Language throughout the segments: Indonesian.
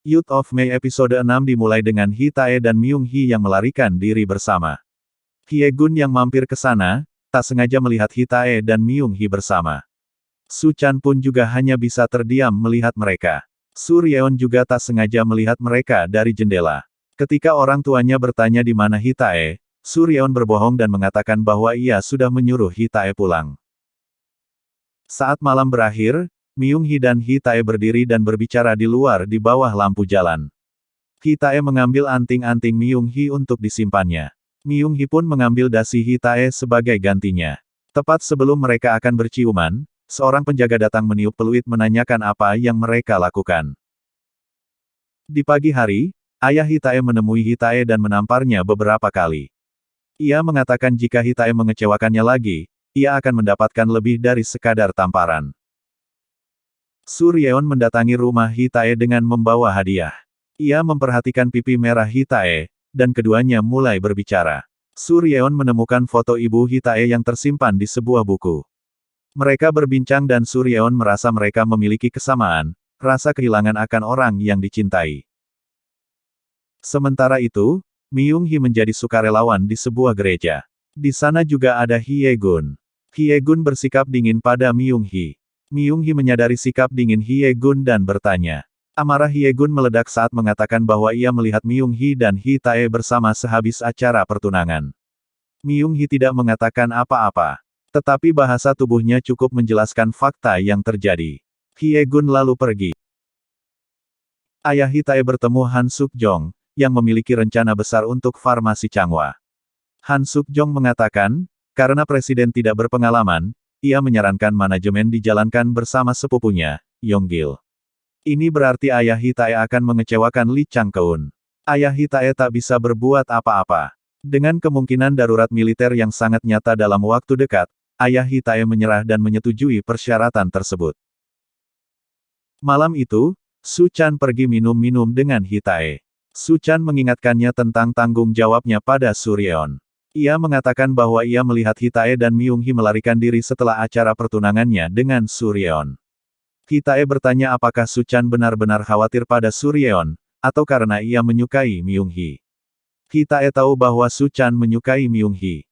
Youth of May episode 6 dimulai dengan Hitae dan Myung-hee yang melarikan diri bersama. Hye-gun yang mampir ke sana, tak sengaja melihat Hitae dan Myung-hee bersama. Su-chan pun juga hanya bisa terdiam melihat mereka. Suryeon juga tak sengaja melihat mereka dari jendela. Ketika orang tuanya bertanya di mana Hitae, Suryeon berbohong dan mengatakan bahwa ia sudah menyuruh Hitae pulang. Saat malam berakhir, Myung-hee dan Hitae berdiri dan berbicara di luar di bawah lampu jalan. Hitae mengambil anting-anting Myung-hee untuk disimpannya. Myung-hee pun mengambil dasi Hitae sebagai gantinya. Tepat sebelum mereka akan berciuman, seorang penjaga datang meniup peluit menanyakan apa yang mereka lakukan. Di pagi hari, ayah Hitae menemui Hitae dan menamparnya beberapa kali. Ia mengatakan jika Hitae mengecewakannya lagi, ia akan mendapatkan lebih dari sekadar tamparan. Suryeon mendatangi rumah Hitae dengan membawa hadiah. Ia memperhatikan pipi merah Hitae, dan keduanya mulai berbicara. Suryeon menemukan foto ibu Hitae yang tersimpan di sebuah buku. Mereka berbincang dan Suryeon merasa mereka memiliki kesamaan, rasa kehilangan akan orang yang dicintai. Sementara itu, Myung-hee menjadi sukarelawan di sebuah gereja. Di sana juga ada Hye-gun. Hye-gun bersikap dingin pada Myung-hee. Myung-hee menyadari sikap dingin Hye-gun dan bertanya. Amarah Hye-gun meledak saat mengatakan bahwa ia melihat Myung-hee dan Hitae bersama sehabis acara pertunangan. Myung-hee tidak mengatakan apa-apa. Tetapi bahasa tubuhnya cukup menjelaskan fakta yang terjadi. Hye-gun lalu pergi. Ayah Hitae bertemu Han Suk-jong, yang memiliki rencana besar untuk farmasi Changhwa. Han Suk-jong mengatakan, karena presiden tidak berpengalaman, ia menyarankan manajemen dijalankan bersama sepupunya, Yonggil. Ini berarti ayah Hitae akan mengecewakan Lee Chang-keun. Ayah Hitae tak bisa berbuat apa-apa. Dengan kemungkinan darurat militer yang sangat nyata dalam waktu dekat, ayah Hitae menyerah dan menyetujui persyaratan tersebut. Malam itu, Su-chan pergi minum-minum dengan Hitae. Su-chan mengingatkannya tentang tanggung jawabnya pada Suryeon. Ia mengatakan bahwa ia melihat Hitae dan Myung-hee melarikan diri setelah acara pertunangannya dengan Suryeon. Hitae bertanya apakah Su-chan benar-benar khawatir pada Suryeon, atau karena ia menyukai Myung-hee. Hitae tahu bahwa Su-chan menyukai Myung-hee.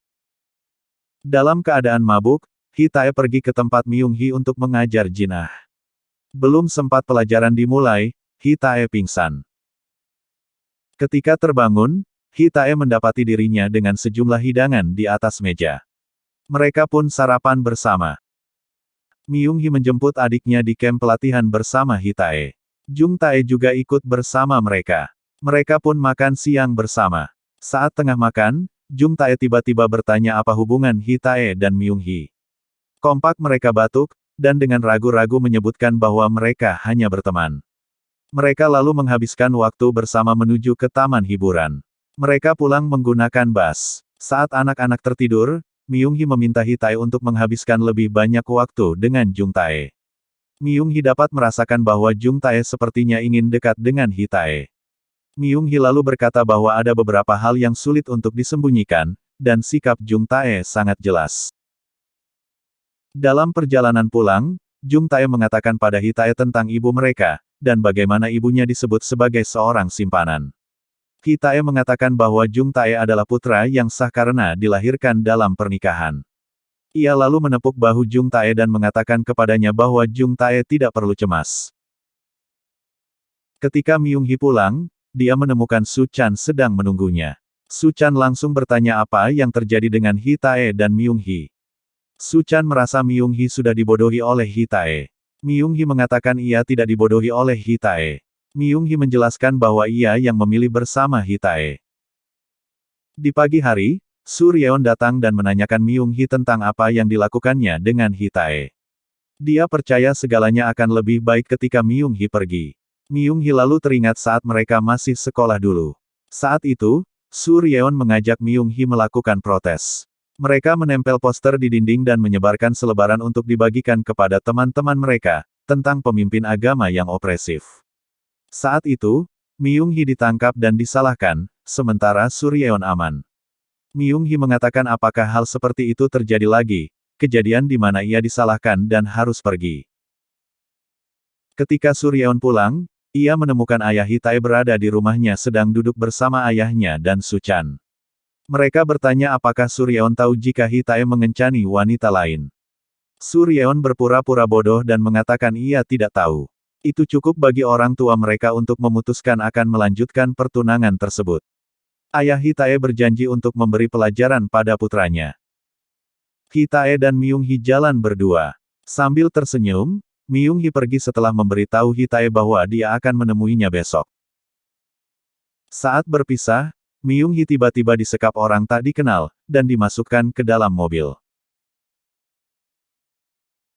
Dalam keadaan mabuk, Hitae pergi ke tempat Myung-hee untuk mengajar jinah. Belum sempat pelajaran dimulai, Hitae pingsan. Ketika terbangun, Hitae mendapati dirinya dengan sejumlah hidangan di atas meja. Mereka pun sarapan bersama. Myung-hee menjemput adiknya di kamp pelatihan bersama Hitae. Jung Tae juga ikut bersama mereka. Mereka pun makan siang bersama. Saat tengah makan, Jung Tae tiba-tiba bertanya apa hubungan Hitae dan Myung-hee. Kompak mereka batuk, dan dengan ragu-ragu menyebutkan bahwa mereka hanya berteman. Mereka lalu menghabiskan waktu bersama menuju ke taman hiburan. Mereka pulang menggunakan bus. Saat anak-anak tertidur, Myung-hee meminta Hitae untuk menghabiskan lebih banyak waktu dengan Jung Tae. Myung-hee dapat merasakan bahwa Jung Tae sepertinya ingin dekat dengan Hitae. Myung-hee lalu berkata bahwa ada beberapa hal yang sulit untuk disembunyikan, dan sikap Jung Tae sangat jelas. Dalam perjalanan pulang, Jung Tae mengatakan pada Hitae tentang ibu mereka, dan bagaimana ibunya disebut sebagai seorang simpanan. Hitae mengatakan bahwa Jung Tae adalah putra yang sah karena dilahirkan dalam pernikahan. Ia lalu menepuk bahu Jung Tae dan mengatakan kepadanya bahwa Jung Tae tidak perlu cemas. Ketika Myung-hee pulang, dia menemukan Su-chan sedang menunggunya. Su-chan langsung bertanya apa yang terjadi dengan Hitae dan Myung-hee. Su-chan merasa Myung-hee sudah dibodohi oleh Hitae. Myung-hee mengatakan ia tidak dibodohi oleh Hitae. Myung-hee menjelaskan bahwa ia yang memilih bersama Hitae. Di pagi hari, Suryeon datang dan menanyakan Myung-hee tentang apa yang dilakukannya dengan Hitae. Dia percaya segalanya akan lebih baik ketika Myung-hee pergi. Myung-hee lalu teringat saat mereka masih sekolah dulu. Saat itu, Suryeon mengajak Myung-hee melakukan protes. Mereka menempel poster di dinding dan menyebarkan selebaran untuk dibagikan kepada teman-teman mereka, tentang pemimpin agama yang opresif. Saat itu, Myung-hee ditangkap dan disalahkan, sementara Suryeon aman. Myung-hee mengatakan apakah hal seperti itu terjadi lagi, kejadian di mana ia disalahkan dan harus pergi. Ketika Suryeon pulang, Ia menemukan ayah Hitae berada di rumahnya sedang duduk bersama ayahnya dan Suchan. Mereka bertanya apakah Suryeon tahu jika Hitae mengencani wanita lain. Suryeon berpura-pura bodoh dan mengatakan ia tidak tahu. Itu cukup bagi orang tua mereka untuk memutuskan akan melanjutkan pertunangan tersebut. Ayah Hitae berjanji untuk memberi pelajaran pada putranya. Hitae dan Myung-hee jalan berdua. Sambil tersenyum, Myung-hee pergi setelah memberitahu Hitae bahwa dia akan menemuinya besok. Saat berpisah, Myung-hee tiba-tiba disekap orang tak dikenal, dan dimasukkan ke dalam mobil.